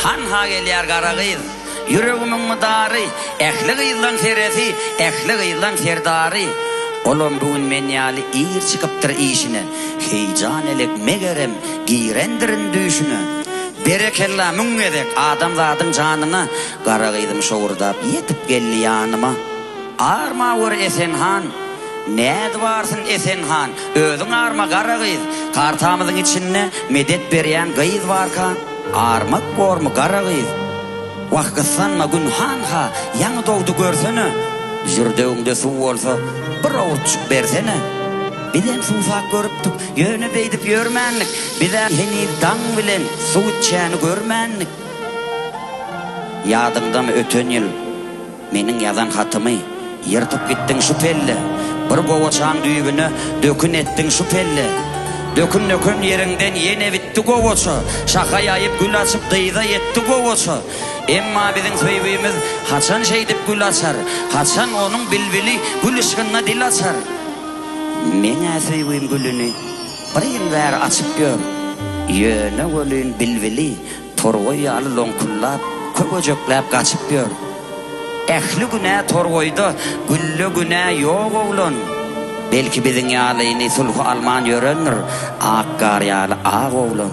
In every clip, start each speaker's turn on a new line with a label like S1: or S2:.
S1: Han ha gelýär gara gyz. Yüregimin mydary, ähli gyzlan seresi, ähli gyzlan serdary. Olom bugün men ýaly ir çykypdyr işine. Heýjan elek megerem, girendirin düşüne. Berekella müňgedek adamzadyň janyna gara gyzym şowurdap ýetip geldi ýanyma. Arma wor Esenhan. Näde barsın Esenhan? Özüň arma gara gyz. Kartamyzyň içinde medet berýän gyz barka. Armak bormy gara gyz? Wagtsanma günhan ha, ýaňy dogdy görsene. Jürdegiňde suw bolsa, bir awçyk bersene. Bilen suwsak görüpdik, ýöne beýdip ýörmänlik. Bilen heni daň bilen suw içäni görmänlik. Ýadyňdamy öten ýyl meniň ýazan hatymy ýyrtyp gitdiň şu pelle. Bir gowaçaň düýbüne dökün etdiň şu pelle. Dökün ýerinden ýene bitdi gowaça. Şaka ýaýyp gül açyp dyýda ýetdi gowaça. Emma biziň söýbümiz haçan şeýdip gül açar, haçan onuň bilbili gül ışgyna dil açar. Meňe söýbüm gülüni bir ýyllar açyp gör. Ýöne gülün bilbili torgoý ýaly loňkullap, köpöjekläp gaçyp gör. Ähli güne torgoýda, güllü güne ýok oglan. Belki biziň ýalyny sulhu alman ýörendir, akkar ýaly ag oglan.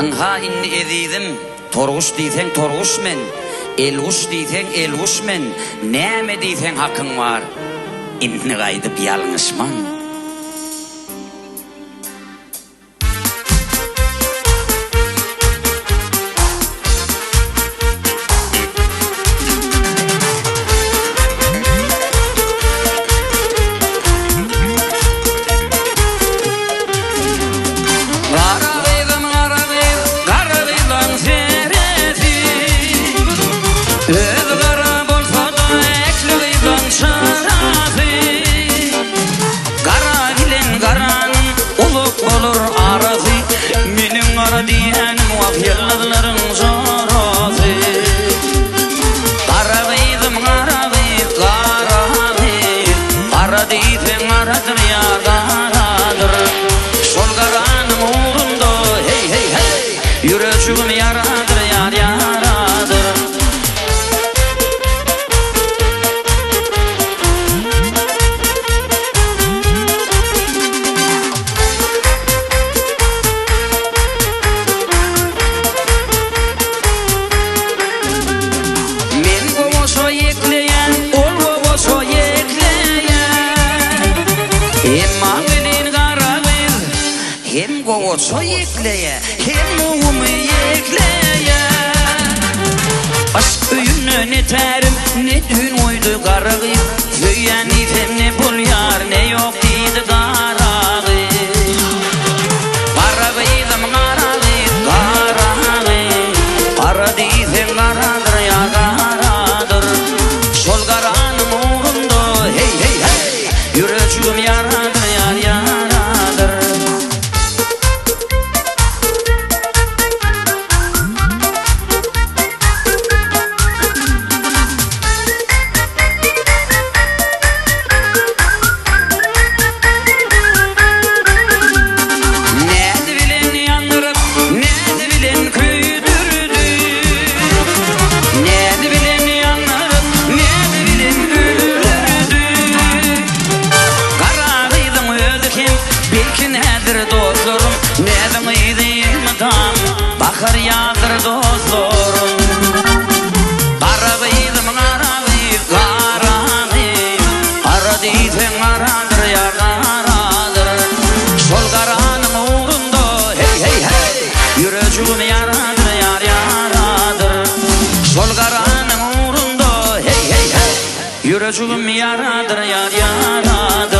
S1: Anha inni ezizim, torguş diýseň torguş men, elguş diýseň elguş men, näme diýseň hakyň bar. Inni gaýdyp ýalňyşman. Yüreğim yaradır yar yaradır. Men gowaşa ýekleýän, ol gowaşa ýekleýän. Emma bilen gara gyz, hem gowaşa ýekleýän, hem mumy aşk öýüne neterim, ne dün oýdy gara gyz. Söýän ýetem ne bolýar, ne ýok diýdi gara gyz. Gara gyzym gara gyz, gara gyz. Gara diýseň garadyr ýa garadyr. Şol garanyň uğrunda hey hey hey, yüreğim yaradyr ýar yaradyr. Bakar ýazyr dostlaryň. Gara gyzym gara gyz, gara gyz. Gara diýseň garadyr ýa garadyr. Şol garanyň uğrunda hey hey hey, yüreğim yaradyr ýar yaradyr. Şol garanyň uğrunda hey hey hey, yüreğim yaradyr ýar yaradyr.